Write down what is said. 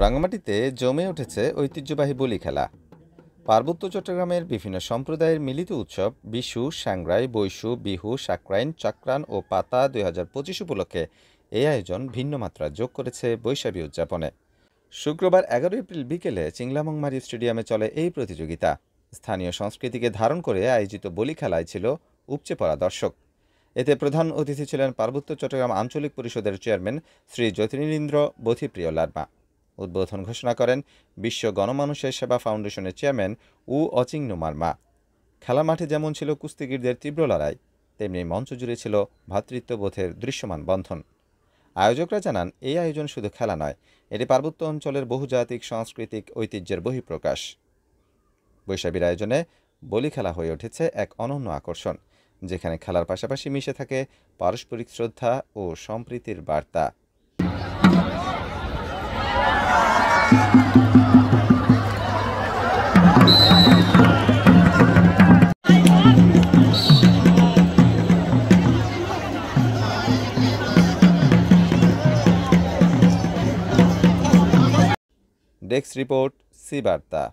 রাঙামাটিতে জমে উঠেছে ঐতিহ্যবাহী বলি খেলা। পার্বত্য চট্টগ্রামের বিভিন্ন সম্প্রদায়ের মিলিত উৎসব বিশু, সাংগ্রাই, বৈশু, বিহু, সাকরাইন, চাকরান ও পাতা ২০২৫ উপলক্ষে এই আয়োজন ভিন্ন মাত্রা যোগ করেছে বৈশাখী উদযাপনে। শুক্রবার ১১ এপ্রিল বিকেলে চিংলামংমারী স্টেডিয়ামে চলে এই প্রতিযোগিতা। স্থানীয় সংস্কৃতিকে ধারণ করে আয়োজিত বলি খেলায় ছিল উপচে পড়া দর্শক। এতে প্রধান অতিথি ছিলেন পার্বত্য চট্টগ্রাম আঞ্চলিক পরিষদের চেয়ারম্যান শ্রী জ্যোতিরিন্দ্র বথিপ্রিয় লারমা। উদ্বোধন ঘোষণা করেন বিশ্ব গণমানুষের সেবা ফাউন্ডেশনের চেয়ারম্যান অচিংনু মারমা। খেলার মাঠে যেমন ছিল কুস্তিগিরদের তীব্র লড়াই, তেমনি মঞ্চ জুড়ে ছিল ভ্রাতৃত্ববোধের দৃশ্যমান বন্ধন। আয়োজকরা জানান, এই আয়োজন শুধু খেলা নয়, এটি পার্বত্য অঞ্চলের বহুজাতিক সাংস্কৃতিক ঐতিহ্যের বহিঃপ্রকাশ। বৈশাখীর আয়োজনে বলি খেলা হয়ে উঠেছে এক অনন্য আকর্ষণ, যেখানে খেলার পাশাপাশি মিশে থাকে পারস্পরিক শ্রদ্ধা ও সম্প্রীতির বার্তা। ডেস্ক রিপোর্ট, সি বার্তা।